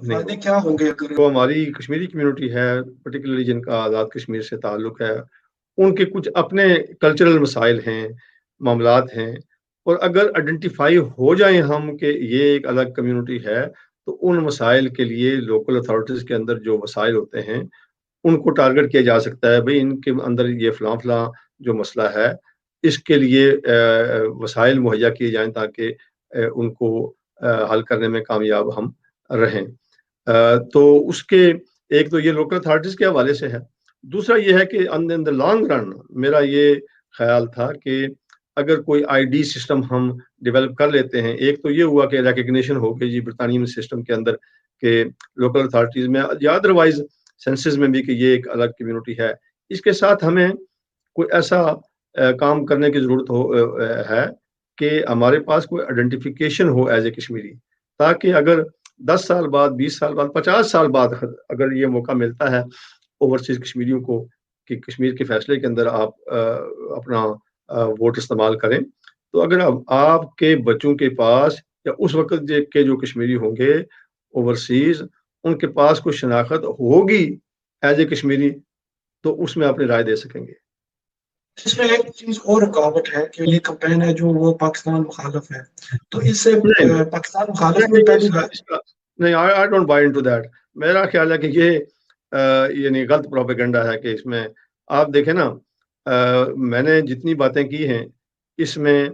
نہیں فائدے ہوگا۔ کیا ہوں گے اگر تو ہماری کشمیری کمیونٹی ہے، پرٹیکولرلی جن کا آزاد کشمیر سے تعلق ہے، ان کے کچھ اپنے کلچرل مسائل ہیں، معاملات ہیں، اور اگر آئیڈینٹیفائی ہو جائیں ہم کہ یہ ایک الگ کمیونٹی ہے، تو ان مسائل کے لیے لوکل اتھارٹیز کے اندر جو مسائل ہوتے ہیں ان کو ٹارگٹ کیا جا سکتا ہے، بھئی ان کے اندر یہ فلاں فلاں جو مسئلہ ہے، اس کے لیے وسائل مہیا کیے جائیں تاکہ ان کو حل کرنے میں کامیاب ہم رہیں۔ تو اس کے ایک تو یہ لوکل اتھارٹیز کے حوالے سے ہے، دوسرا یہ ہے کہ ان دا لانگ رن میرا یہ خیال تھا کہ اگر کوئی آئی ڈی سسٹم ہم ڈیولپ کر لیتے ہیں، ایک تو یہ ہوا کہ ریکگنیشن ہو گئی جی برطانوی سسٹم کے اندر کہ لوکل اتھارٹیز میں یا ادروائز سینسز میں بھی کہ یہ ایک الگ کمیونٹی ہے، اس کے ساتھ ہمیں کوئی ایسا کام کرنے کی ضرورت ہے کہ ہمارے پاس کوئی identification who as a Kashmiri, تاکہ اگر 10 سال بعد، 20 سال بعد، 50 سال بعد اگر یہ موقع ملتا ہے اوورسیز کشمیریوں کو کہ کشمیر کے فیصلے کے اندر آپ اپنا ووٹ استعمال کریں، تو اگر آپ کے بچوں کے پاس یا اس وقت کے جو کشمیری ہوں گے اوورسیز، ان کے پاس کوئی شناخت ہوگی ایز اے کشمیری، تو اس میں اپنی رائے دے سکیں گے۔ اس میں ایک چیز اور رکاوٹ ہے کہ یہ کمپین ہے جو وہ پاکستان مخالف ہے، تو اس سے نہیں پاکستان مخالف میں پہلی نہیں، I don't buy into that۔ میرا خیال ہے کہ یہ یعنی غلط پروپیگنڈا ہے کہ اس میں آپ دیکھیں نا، میں نے جتنی باتیں کی ہیں اس میں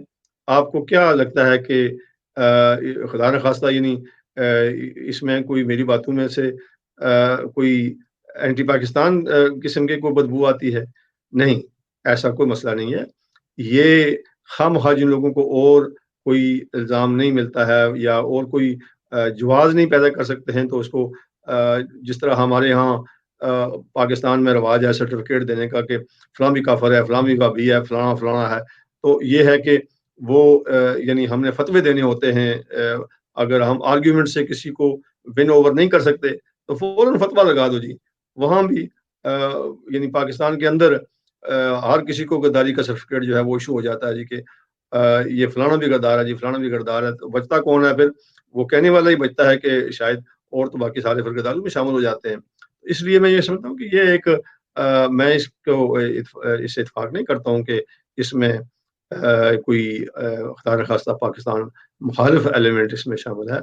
آپ کو کیا لگتا ہے کہ خدا نخواستہ یعنی اس میں کوئی میری باتوں میں سے کوئی اینٹی پاکستان قسم کے کوئی بدبو آتی ہے؟ نہیں، ایسا کوئی مسئلہ نہیں ہے۔ یہ خواہ جن لوگوں کو اور کوئی الزام نہیں ملتا ہے یا اور کوئی جواز نہیں پیدا کر سکتے ہیں، تو اس کو جس طرح ہمارے ہاں پاکستان میں رواج ہے سرٹیفکیٹ دینے کا کہ فلاں بھی کافر ہے، فلاں بھی کافی ہے، فلانا فلانا ہے، تو یہ ہے کہ وہ یعنی ہم نے فتوے دینے ہوتے ہیں، اگر ہم آرگیومنٹ سے کسی کو ون اوور نہیں کر سکتے تو فوراً فتویٰ لگا دو جی۔ وہاں بھی یعنی پاکستان کے اندر ہر کسی کو غداری کا سرٹیفکیٹ جو ہے وہ ایشو ہو جاتا ہے جی کہ یہ فلانا بھی غدار ہے جی، فلانا بھی غدار ہے، تو بچتا کون ہے پھر؟ وہ کہنے والا ہی بچتا ہے کہ شاید اور تو باقی سارے پھر غداروں میں شامل ہو جاتے ہیں۔ اس لیے میں یہ سمجھتا ہوں کہ یہ ایک میں اس کو اس سے اتفاق نہیں کرتا ہوں کہ اس میں کوئی خدا نخواستہ پاکستان مخالف ایلیمنٹ اس میں شامل ہے۔